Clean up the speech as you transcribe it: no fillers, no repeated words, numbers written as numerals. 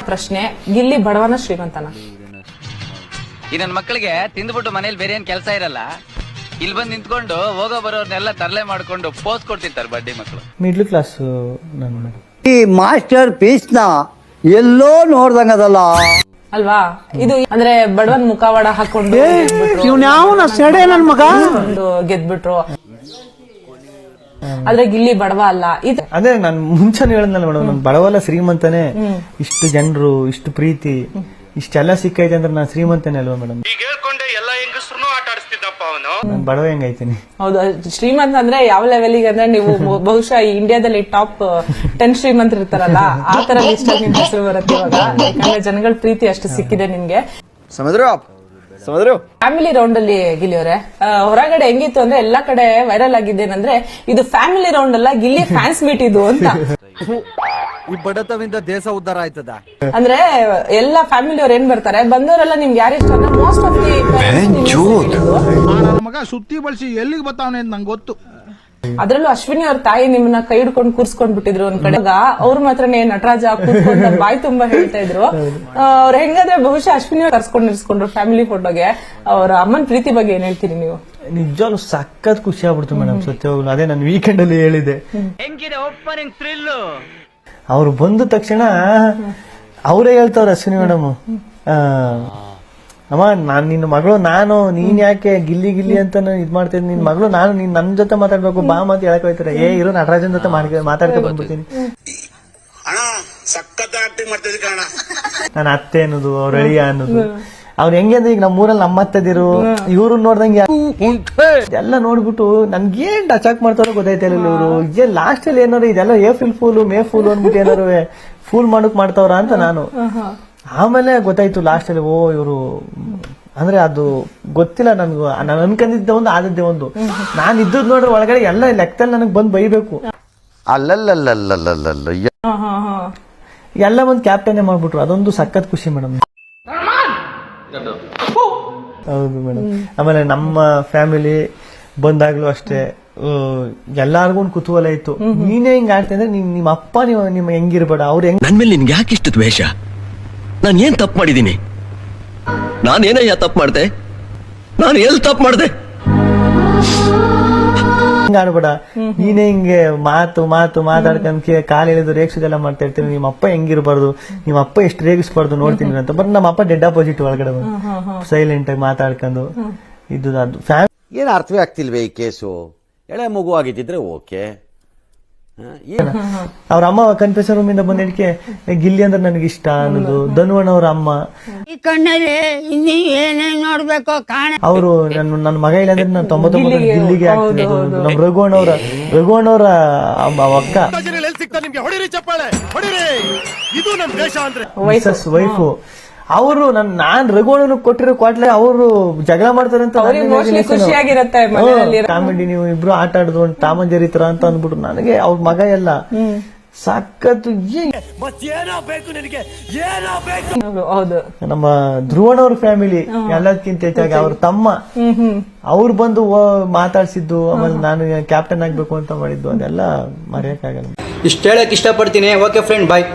ಪ್ರಶ್ನೆ, ಗಿಲ್ಲಿ ಬಡವನ ಶ್ರೀಮಂತನ? ಈ ನನ್ನ ಮಕ್ಕಳಿಗೆ ತಿಂದ್ಬಿಟ್ಟು ಮನೇಲಿ ಬೇರೆ ಏನ್ ಕೆಲಸ ಇರಲ್ಲ, ಇಲ್ಲಿ ಬಂದು ನಿಂತ್ಕೊಂಡು ಹೋಗೋ ಬರೋರ್ನೆಲ್ಲ ತರಲೆ ಮಾಡ್ಕೊಂಡು ಪೋಸ್ಟ್ ಕೊಡ್ತಿರ್ತಾರೆ ಬಡ್ಡಿ ಮಕ್ಕಳು. Middle class. ಈ ಮಾಸ್ಟರ್ ಪೀಸ್ ನ ಎಲ್ಲೋ ನೋಡ್ದಂಗದಲ್ಲ ಅಲ್ವಾ? ಇದು ಅಂದ್ರೆ ಬಡವನ್ ಮುಖವಾಡ ಹಾಕೊಂಡು ಇವ್ನ್ಯಾವನ ಸೆಡೆ ನನ್ ಮಗ ಗೆದ್ಬಿಟ್ರು. ಆದ್ರೆ ಗಿಲ್ಲಿ ಬಡವ ಅಲ್ಲ. ಇದು ಅದೇ ನಾನ್ ಮುಂಚೆನೆ ಹೇಳಿದ್ನಲ್ಲ ಮೇಡಮ್, ನನ್ ಬಡವಲ್ಲ ಶ್ರೀಮಂತನೇ. ಇಷ್ಟು ಜನರು, ಇಷ್ಟು ಪ್ರೀತಿ, ಇಷ್ಟೆಲ್ಲ ಸಿಕ್ಕೈತೆ ಅಂದ್ರೆ ನಾನ್ ಶ್ರೀಮಂತನೇ ಅಲ್ವಾ ಮೇಡಮ್? ನಾನ್ ಬಡವ ಹೆಂಗೈತೀನಿ? ಹೌದು, ಶ್ರೀಮಂತ ಅಂದ್ರೆ ಯಾವ ಲೆವೆಲ್ಗೆ ಅಂದ್ರೆ ನೀವು ಬಹುಶಃ ಈ ಇಂಡಿಯಾದಲ್ಲಿ ಟಾಪ್ 10 ಶ್ರೀಮಂತರು ಇರ್ತಾರಲ್ಲ, ಆ ತರ ಲಿಸ್ಟ್ ಅಲ್ಲಿ ನಿಮ್ ಹೆಸರು ಬರುತ್ತೆ ಇವಾಗ. ಯಾಕಂದ್ರೆ ಜನಗಳ ಪ್ರೀತಿ ಅಷ್ಟು ಸಿಕ್ಕಿದೆ ನಿಮ್ಗೆ. ಫ್ಯಾಮಿಲಿ ರೌಂಡ್ ಅಲ್ಲಿ ಗಿಲ್ಲಿ ಅವರೇ, ಹೊರಗಡೆ ಹೆಂಗಿತ್ತು ಅಂದ್ರೆ ಎಲ್ಲಾ ಕಡೆ ವೈರಲ್ ಆಗಿದ್ದೇನಂದ್ರೆ ಇದು ಫ್ಯಾಮಿಲಿ ರೌಂಡ್ ಅಲ್ಲ, ಗಿಲ್ಲಿ ಫ್ಯಾನ್ಸ್ ಮೀಟ್ ಇದು ಅಂತ. ಈ ಬಡತವಿಂದ ದೇಶ ಉದ್ಧಾರ ಆಯ್ತದ ಅಂದ್ರೆ ಎಲ್ಲ ಫ್ಯಾಮಿಲಿ ಅವ್ರು ಏನ್ ಬರ್ತಾರೆ, ಬಂದವರೆಲ್ಲ ನಿಮ್ಗೆ ಯಾರು ಇಷ್ಟ ಅಂದ್ರೆ ಮೋಸ್ಟ್ ಆಫ್ ದಿ ಮಗ ಸುತ್ತಿ ಬಳಸಿ ಎಲ್ಲಿಗೆ ಬರ್ತಾವನೆ ಅಂತ ನಂಗೆ ಗೊತ್ತು. ಅದ್ರಲ್ಲೂ ಅಶ್ವಿನಿ ಅವ್ರ ತಾಯಿ ನಿಮ್ಮನ್ನ ಕೈ ಹಿಡ್ಕೊಂಡು ಕೂರ್ಸ್ಕೊಂಡ್ ಬಿಟ್ಟಿದ್ರು ಒಂದ್ ಕಡೆ. ಅವ್ರ ಮಾತ್ರನೇ ನಟರಾಜ ಕೂತ್ಕೊಂಡ ಬಾಯಿ ತುಂಬಾ ಹೇಳ್ತಾ ಇದ್ರು. ಅವ್ರ ಹೆಂಗಂದ್ರೆ ಬಹುಶಃ ಅಶ್ವಿನಿ ಅವ್ರು ಕರ್ಸ್ಕೊಂಡು ನಿಲ್ಸ್ಕೊಂಡ್ರು ಫ್ಯಾಮಿಲಿ ಫೋಟೋಗೆ. ಅವ್ರ ಅಮ್ಮನ್ ಪ್ರೀತಿ ಬಗ್ಗೆ ಏನ್ ಹೇಳ್ತೀರಿ ನೀವು? ನಿಜವಾಗ್ಲೂ ಸಖತ್ ಖುಷಿ ಆಗ್ಬಿಡ್ತು ಮೇಡಮ್, ಸತ್ಯವಾಗ್ಲು. ಅದೇ ನಾನು ವೀಕೆಂಡ್ ಅಲ್ಲಿ ಹೇಳಿದೆ, ಹೆಂಗಿದೆ ಓಪನಿಂಗ್ ಥ್ರಿಲ್. ಅವ್ರು ಬಂದ ತಕ್ಷಣ ಅವರೇ ಹೇಳ್ತಾವ್ರ ಅಶ್ವಿನಿ ಮೇಡಮ್, ಅಮ್ಮ ನಾನ್ ನಿನ್ನ ಮಗಳು, ನಾನು ನೀನ್ ಯಾಕೆ ಗಿಲ್ಲಿ ಗಿಲ್ಲಿ ಅಂತ ಇದ್ ಮಾಡ್ತೀನಿ, ನಿನ್ ಮಗಳು ನಾನು, ನೀನ್ ನನ್ ಜೊತೆ ಮಾತಾಡ್ಬೇಕು ಬಾ ಮಾತು ಹೇಳಕ್ ಹೋಯ್ತಾರೆ. ಇರೋ ನಟರಾಜನ್ ಜೊತೆ ಮಾತಾಡ್ಕೊ ಬಂದ್ಬಿಡ್ತೀನಿ. ನಾನು ಅತ್ತೆ ಅನ್ನೋದು, ಅವ್ರ ಅಳಿಯ ಅನ್ನೋದು. ಅವ್ರು ಹೆಂಗೆ ಅಂದ್ರೆ ಈಗ ನಮ್ಮೂರಲ್ಲಿ ನಮ್ಮತ್ತದಿರು ಇವ್ರು ನೋಡ್ದಂಗೆ ಎಲ್ಲ ನೋಡ್ಬಿಟ್ಟು ನನ್ಗೇನ್ ಟಚ್ ಮಾಡ್ತಾರೋ ಗೊತ್ತಾಯ್ತಿಲ್ಲ ಇವ್ರು. ಇದೇ ಲಾಸ್ಟ್ ಅಲ್ಲಿ ಏನಾರು ಇದೆಲ್ಲ ಏಪ್ರಿಲ್ ಫೂಲ್ ಮೇ ಫೂಲ್ ಅಂದ್ಬಿಟ್ಟು ಏನಾರು ಫೂಲ್ ಮಾಡಕ್ ಮಾಡ್ತಾವ್ರ ಅಂತ ನಾನು ಆಮೇಲೆ ಗೊತ್ತಾಯ್ತು ಲಾಸ್ಟ್ ಅಲ್ಲಿ. ಓ ಇವರು ಅಂದ್ರೆ ಅದು ಗೊತ್ತಿಲ್ಲ ನನ್ಗೂ. ನಾನು ಅನ್ಕೊಂಡಿದ್ದೆ ಒಂದು, ಆದದ್ದೇ ಒಂದು. ನಾನ್ ಇದ್ದದ್ ನೋಡ್ರೆ ಒಳಗಡೆ ಎಲ್ಲ ಲೆಕ್ಕದಲ್ಲಿ ನನಗ್ ಬಂದ್ ಬೈಬೇಕು. ಎಲ್ಲ ಬಂದ್ ಕ್ಯಾಪ್ಟನ್ ಮಾಡ್ಬಿಟ್ರು. ಅದೊಂದು ಸಖತ್ ಖುಷಿ ಮೇಡಮ್. ಹೌದು ಮೇಡಮ್. ಆಮೇಲೆ ನಮ್ಮ ಫ್ಯಾಮಿಲಿ ಬಂದಾಗ್ಲೂ ಅಷ್ಟೇ ಎಲ್ಲಾರ್ಗು ಒಂದು ಕುತೂಹಲ ಇತ್ತು, ನೀನೇ ಹಿಂಗ ಆಡ್ತಾ ಅಂದ್ರೆ ನಿಮ್ಮ ಅಪ್ಪ ನಿಮ್ಮ ಹೆಂಗಿರ್ಬೇಡ, ಅವ್ರು ಹೆಂಗ್. ನನ್ ಮೇಲೆ ನಿನ್ಗೆ ಯಾಕೆ ಇಷ್ಟು ದ್ವೇಷ? ನಾನು ಏನ್ ತಪ್ಪು ಮಾಡಿದೀನಿ? ನಾನೇನಯ್ಯ ತಪ್ಪು ಮಾಡ್ದೆ? ನಾನು ಎಲ್ಲಿ ತಪ್ಪು ಮಾಡ್ದೆ? ಹಿಂಗ ಆಡ್ಬೇಡ, ನೀನೇ ಹಿಂಗೆ ಮಾತಾಡ್ಕೊಂಡ್ ಕಾಲ ಎಳೆದು ರೇಗಿಸೋದೆಲ್ಲ ಮಾಡ್ತಾ ಇರ್ತೀನಿ. ನಿಮ್ಮ ಅಪ್ಪ ಹೆಂಗಿರ್ಬಾರ್ದು, ನಿಮ್ಮ ಅಪ್ಪ ಎಷ್ಟು ರೇಗಿಸ್ಬಾರ್ದು ನೋಡ್ತೀನಿ ಅಂತ. ಬಟ್ ನಮ್ಮ ಅಪ್ಪ ಡೆಡ್ ಅಪೋಸಿಟ್ ಒಳಗಡೆ ಸೈಲೆಂಟ್ ಆಗಿ ಮಾತಾಡ್ಕೊಂಡು ಇದು. ಅದು ಏನ್ ಅರ್ಥವೇ ಆಗ್ತಿಲ್ವೇ ಈ ಕೇಸು? ಎಳೆ ಮಗು ಆಗಿದ್ದಿದ್ರೆ ಓಕೆ. ಅವ್ರ ಅಮ್ಮ ಕನ್ಫೆಷನ್ ರೂಮ್ ಇಂದ ಬಂದ ಹೇಳಿಕೆ ಗಿಲ್ಲಿ ಅಂದ್ರೆ ನನಗೆ ಇಷ್ಟ ಅನ್ನೋದು. ಧನುವಣ್ಣ ಅವ್ರ ಅಮ್ಮ ಈ ಕಣ್ಣಲ್ಲಿ ಇನ್ನೂ ಏನೇನ್ ನೋಡ್ಬೇಕು ಕಾಣ. ಅವರು ನನ್ನ ಮಗ ಇಲ್ಲ ಅಂದ್ರೆ ನಾನು 99 ಗಿಲ್ಲಿಗೆ ಆಗ್ತಿರೋದು. ನಮ್ ರಘುವಣ್ಣ ಅವ್ರ ಅಕ್ಕ ವೈಫು. ಅವರು ನಾನ್ ರಘುವಣ್ಣನ ಕೊಟ್ಟಿರೋ ಕ್ವಾಟ್ಲೆ ಅವರು ಜಗಳ ಮಾಡ್ತಾರೆ ಅಂತ ಕಾಮಿಡಿ. ನೀವು ಇಬ್ರು ಆಟ ಆಡುದು ಟಾಮ್ ಅಂಡ್ ಜೆರ್ರಿ ತರ ಅಂತ ಅಂದ್ಬಿಟ್ರು. ನನಗೆ ಅವ್ರ ಮಗ ಎಲ್ಲ ಸಖತ್ತು. ನಮ್ಮ ಧ್ರುವಣ್ಣವ್ರ ಫ್ಯಾಮಿಲಿ ಎಲ್ಲದಕ್ಕಿಂತ ಹೆಚ್ಚಾಗಿ ಅವ್ರ ತಮ್ಮ ಅವ್ರು ಬಂದು ಮಾತಾಡ್ಸಿದ್ದು, ಆಮೇಲೆ ನಾನು ಕ್ಯಾಪ್ಟನ್ ಆಗ್ಬೇಕು ಅಂತ ಮಾಡಿದ್ದು, ಅದೆಲ್ಲ ಮರೆಯಕ್ಕಾಗಲ್ಲ. ಇಷ್ಟ ಹೇಳಕ್ ಇಷ್ಟಪಡ್ತೀನಿ. ಓಕೆ ಫ್ರೆಂಡ್, ಬಾಯ್.